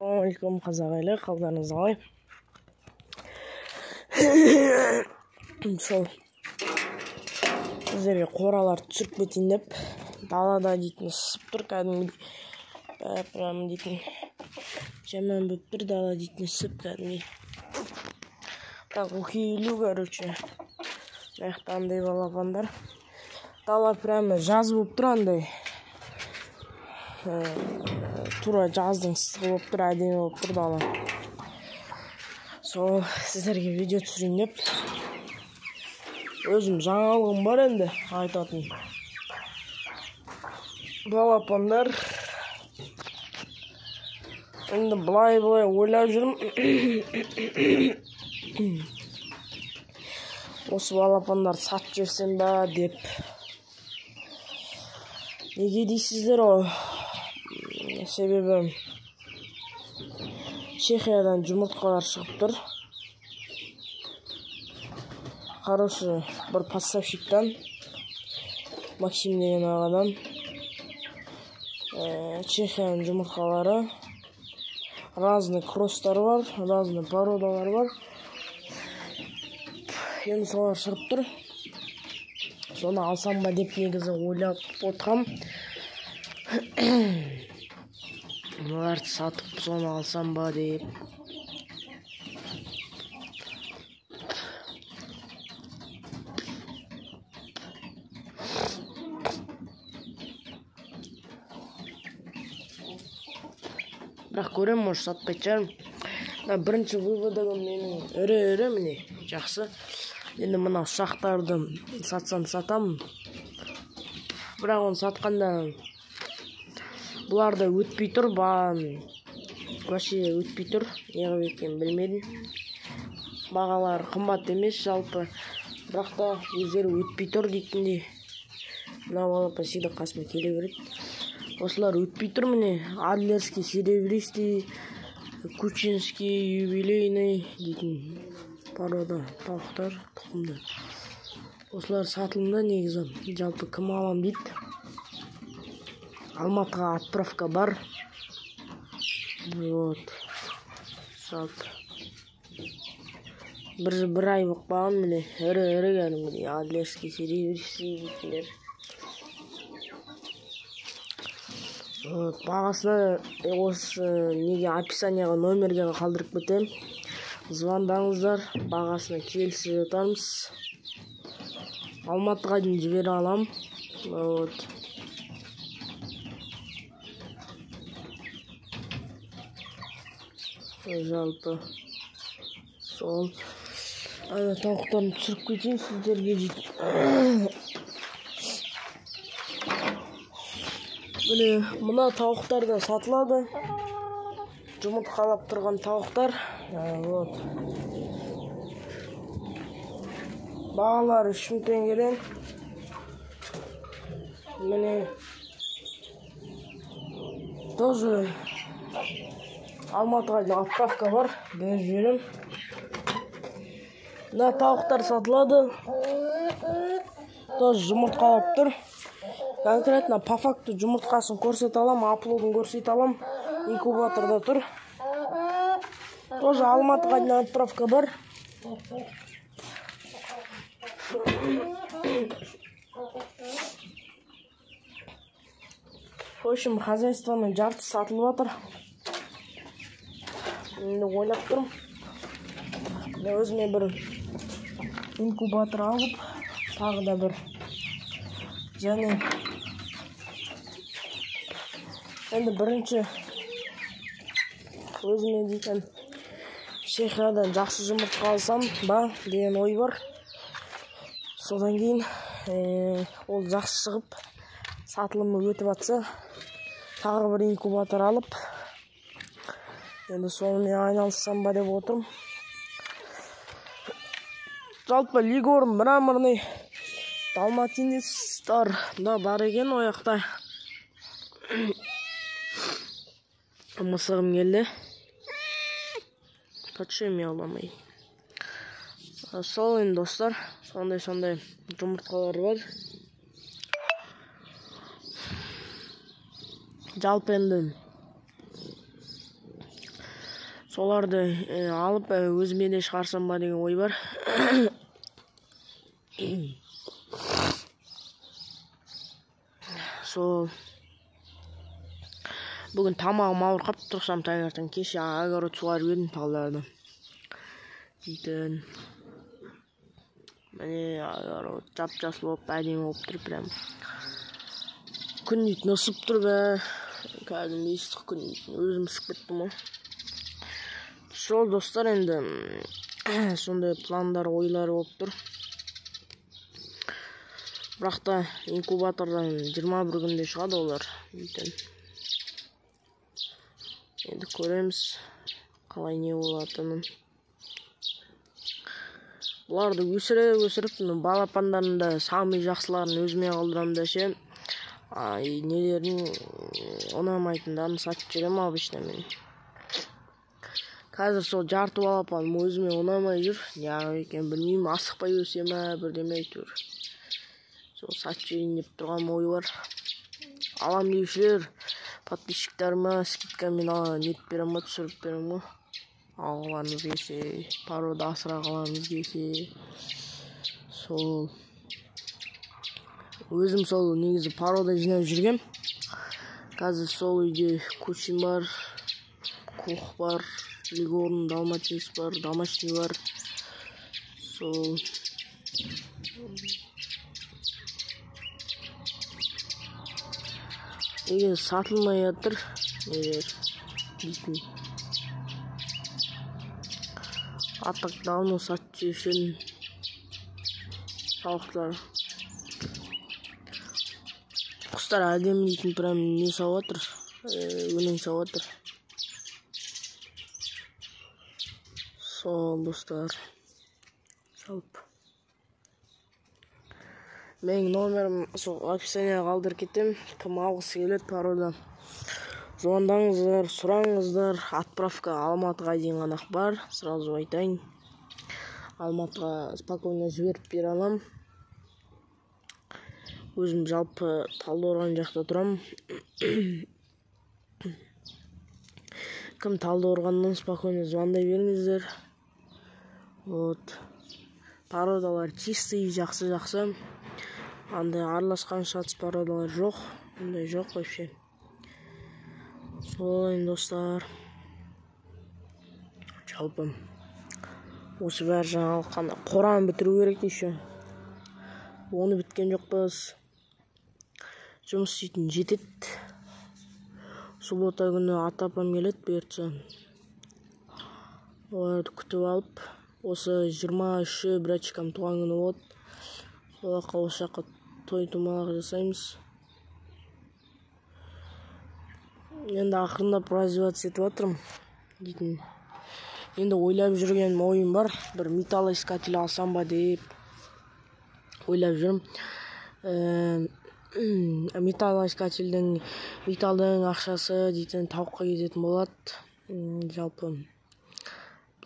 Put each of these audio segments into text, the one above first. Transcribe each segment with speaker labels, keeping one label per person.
Speaker 1: Assalamualaikum қазақ елі, қалдарыңыз қалай? Сол сіздерге қоралар түсіріп кетейін деп далада дейтін ысып тұр кәдімгі прям дейтін жаман болып тұр дала дейтін ысып кәдімгі. Так ухилю, короче. Маяқта андай балапандар. Дала прямо жаз болып тұр андай. Тура жаздың ыстығы болып тұр, әдемі болып тұр дала. Сол сіздерге видео түсірейін деп. Өзім жаңалығым бар енді айтатын. Балапандар. Енді былай ойлап жүрмін. Осы балапандар сатып жіберсем ба деп. Неге дейсіздер ғой? Себебі Чехиядан жұмыртқалар шығып тұр. Хороший бір поставщиктан, Максим деген ағадан. Чехияның жұмыртқалары. Разный кросстар бар, разный породалар бар. Енді солар шығып тұр. Соны алсам ба деп негізі ойлап отырғам. Оларды сатып соны алсам ба деп. Бірақ көрем, может сатпайтын шығармын. Бірінші выводым менің ірі міне жақсы. Енді мына ұсақтарды сатсам сатамын. Бірақ оны сатқанда бұларда өтпей тұр, вообще өтпей тұр. Неғып екенін білмедім. Бағалары қымбат емес жалпы. Бірақ та өздері өтпей тұр дейтіндей. Мына балапан всегда қасыма келе береді. Осылар өтпей тұр міне. Адлерский, серебристый, кучинский, юбилейный дейтін порода тауықтар тұқымды. Осылар сатылымда негізі. Жалпы кім алам дейді. Алматыға отправка бар. Вот. Жалпы. Бір ай болып қалған міне. Ірі кәдімгідей адлерский, серебристый дейтіндер. Бағасына осы неге описанияға номерге қалдырып кетем. Звондаңыздар, бағасына келісіп жатармыз. Алматыға дейін жібере алам. Вот. Жалпы сол тауықтарын түсіріп кетейін сіздерге дейді. Мына тауықтар да сатылады. Жұмыртқалап тұрған тауықтар. Вот. Бағалары 3000 теңгеден. Міне тоже Алматыға дейін отправка бар. Беріп жіберем. Мына тауықтар сатылады. Тоже жұмыртқалап тұр. Конкретно по факту жұмыртқасын көрсете алам, аплодын көрсете алам. Инкубаторда тұр. Тоже Алматыға дейін отправка бар. В общем, хозяйствоның жарты сатылып жатыр. Енді ойлап тұрмын. Өзіме бір инкубатор алып, тағы да бір. Және енді бірінші өзіме дейтін Чехиядан жақсы жұмыртқа алсам ба деген ой бар. Содан кейін ол жақсы шығып сатылымы өтіп атса, тағы бір инкубатор алып, енді сонымен айналыссам ба деп отырмын. Жалпы лигорн мраморный далматинецтар да бар екен ояқта. Мысығым келді. Почему мияуламай? Сол енді достар, сондай жұмыртқалар бар. Жалпы енді Соларды алып өзіме де шығарсам ба деген ой бар. Сол бүгін тамағым ауырып тұрсам таңертең, кеше огород суарып едім талдарды. Дейтін міне огород жап-жасыл болып әдемі болып тұр прям. Күн дейтін ысып тұр бе, кәдімгі ыстық күн дейтін өзім ысып кеттім ғой. Сол достар, енді сондай пландар, ойлар болып тұр. Бірақ та инкубатордан 21 күнде шығады олар дейтін. Енді көреміз қалай не болатынын. Бұларды өсіріп, балапандарында самый жақсыларын өзіме қалдырамын да ше. Нелерін ұнамайтындарын сатып жүремін обычно мен. Қазір сол жарты балапаным өзіме ұнамай жүр. Неғып екен білмеймін, асықпай өсе ме, бірдеме әйтеуір. Сол сатып жіберейін деп тұрған ой бар. Алам деушілер, подписчиктарыма скидкамен нетіп берем ба, түсіріп берем ғой. Алғыларыңыз келсе, порода асырағыларыңыз келсе. Сол өзім сол негізі порода жинап жүргем. Қазір сол үйде кучин бар, кух бар, лигорн, далматинец бар, домашний бар. Сол егер сатылмай жатыр, дейтін. Артық давно сатып жүрген тауықтар. Құстар әдемі дейтін прям не сауып отыр, өлең сауып отыр. Сол достар. Жалпы. Менің номерім сол описанияға қалдырып кетем. Кім алғысы келеді порода. Звондаңыздар, сұраңыздар. Отправка Алматыға дейін ғана бар. Сразу айтайын. Алматыға спокойно жіберіп бере алам. Өзім жалпы Талдықорған жақта тұрам. Кім Талдықорғаннан спокойно звондай беріңіздер. Вот. Породалар чистый, жақсы. Андай араласқан шатыс породалар жоқ. Ондай жоқ вообще. Солайын достар. Жалпы. Осы бәрі жаңалық қана. Қораны бітіру керек еще. Оны біткен жоқпыз. Жұмыс істейтін жетеді. Суббота күні ата-апам келеді бұйыртса. Оларды күтіп алып, осы 23-ші братчикам туған күні болады. Сол жаққа той-томалақ жасаймыз. Енді ақырындап развиваться етіп жатырмын дейтін. Енді ойлап жүрген ойым бар. Бір металлоискатель алсам ба деп ойлап жүрмін. Металлоискательдің металдың ақшасы дейтін тауыққа кететін болады. Жалпы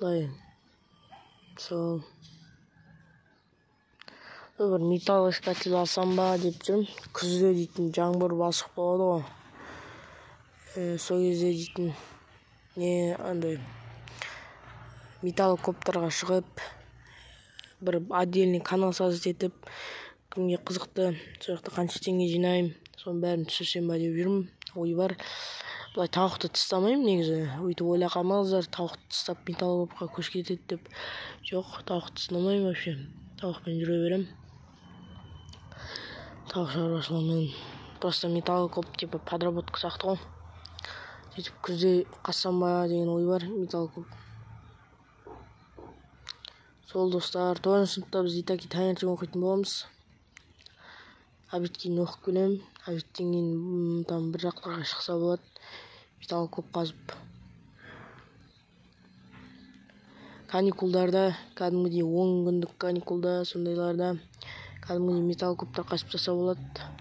Speaker 1: былай сол бір металлоискатель алсам ба деп жүрмін. Күзде дейтін жаңбыр басып болады ғой. Сол кезде дейтін не андай металл коптарға шығып, бір отдельный канал создать етіп, кімге қызықты, сол жақта қанша теңге жинаймын, соның бәрін түсірсем ба деп жүрмін. Ой бар. Былай тауықты тастамаймын негізі. Өйтіп ойлай қалмаңыздар, тауықты тастап металл копқа көшіп кетеді деп. Жоқ, тауықты тастамаймын вообще. Тауықпен жүре берем. Тауық шаруашылығымен просто металл коп типа подработка сияқты ғой. Сөйтіп күзде қассам ба деген ой бар, металл коп. Сол достар, 9 сыныпта біз итаки таңертең оқитын боламыз. Обедтен кейін оқып келем. Обедтен кейін там бір жақтарға шықса болады. Металл коп қазып. Каникулдарда, кәдімгідей 10 күндік каникулда, сондайларда кәдімгідей металл коптар қасып жаса болады.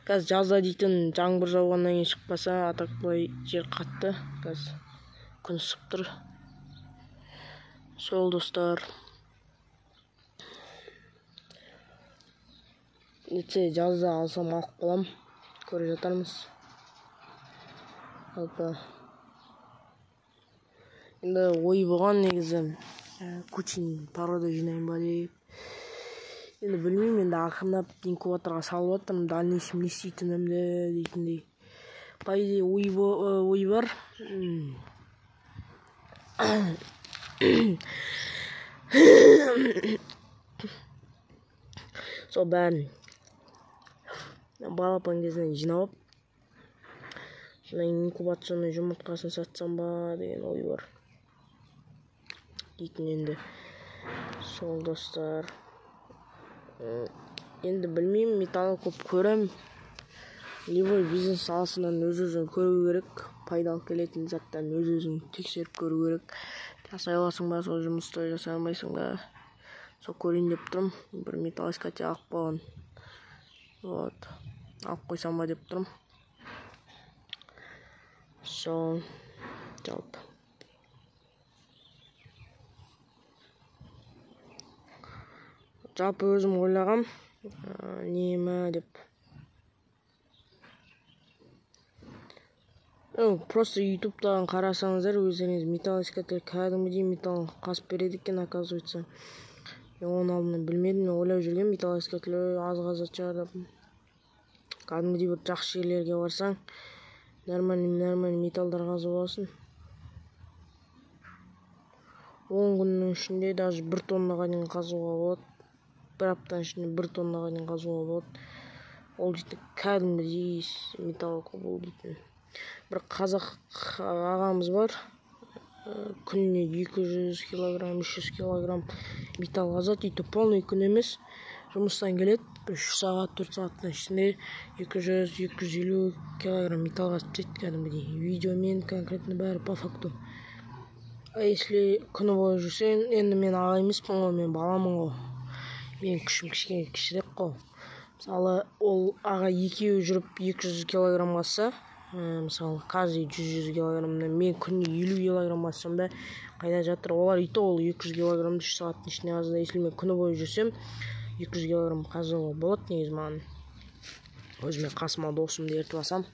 Speaker 1: Қазір жазда дейтін жаңбыр жауғаннан кейін шықпаса, атақ былай жер қатты. Қазір күн ысып тұр. Сол достар. Нетсе жазда алсам алып қалам. Көре жатармыз. Жалпы Енді ой болған негізі кучин порода жинайын ба деп. Енді білмеймін, енді ақырындап инкубаторға салып жатырмын, дальнейшем не істейтінімді дейтіндей. По идее ой бар. Сол бәрін балапан кезінен жинап, содан инкубационный жұмыртқасын сатсам ба деген ой бар. Дейтін енді сол достар. Енді білмеймін, металл көп көрем. Любой бизнес саласынан өз-өзін көру керек. Пайдалы келетін заттан өз-өзін тексеріп көру керек. Жасай аласың ба сол жұмысты, жасай алмайсың ба? Сол көрейін деп тұрмын. Бір металлоискатель алып қойған. Вот. Алып қойсам ба деп тұрмын. Сол жалпы. Жалпы өзім ойлағам, неме деп. Просто ютубтан қарасаңыздар, өздеріңіз металлоискатель кәдімгідей металл қасып береді екен, оказывается. Оның алдында білмедім, ойлап жүрген металлоискатель аз-аз шығар деп. Кәдімгідей бір жақсы жерлерге барсаң, нормальный металлдар қазып аласың. 10 күннің ішінде даже 1 тоннаға дейін қазуға болады. 1 аптаның ішінде 1 тоннаға дейін қазуға болады. Ол дейді кәдімгідей металл бұл дейді. Бір қазақ ағамыз бар, күніне 200 килограмм, 300 килограмм металл қазады. Үйті полный күн емес, жұмыстан келеді, 3 сағат, 4 сағаттың ішінде 200-250 килограмм металл қазып тастайды кәдімгідей. Видеомен конкретно бәрі по факту. Если күні бойы жүрсең, енді мен аға емеспін ғой, мен баламын ғой. Мен күшім кішкене кішірек қой. Мысалы, ол аға екеуі жүріп 200 килограмм қазса, мысалы, каждый 100 килограммнан мен күніне 50 килограмм қазсам да қайда жатыр? Олар үйті ол 200 килограммды 3 сағаттың ішінде қазды. Если мен күні бойы жүрсем, 200 килограмм қазуға болады негіз маған. Өзіме қасыма досымды ертіп алсам,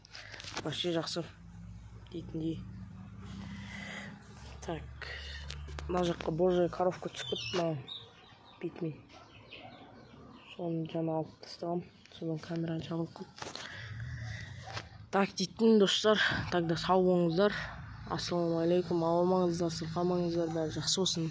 Speaker 1: вообще жақсы дейтіндей. Так, мына жаққа божая коровка түсіп кетті, бетіме. Соны жаңа алып тастағам, содан камераны жабылып кетті. Так дейтін достар, тогда сау болыңыздар. Ассаламу алейкум, ауырмаңыздар, сырқамаңыздар, бәрі жақсы болсын.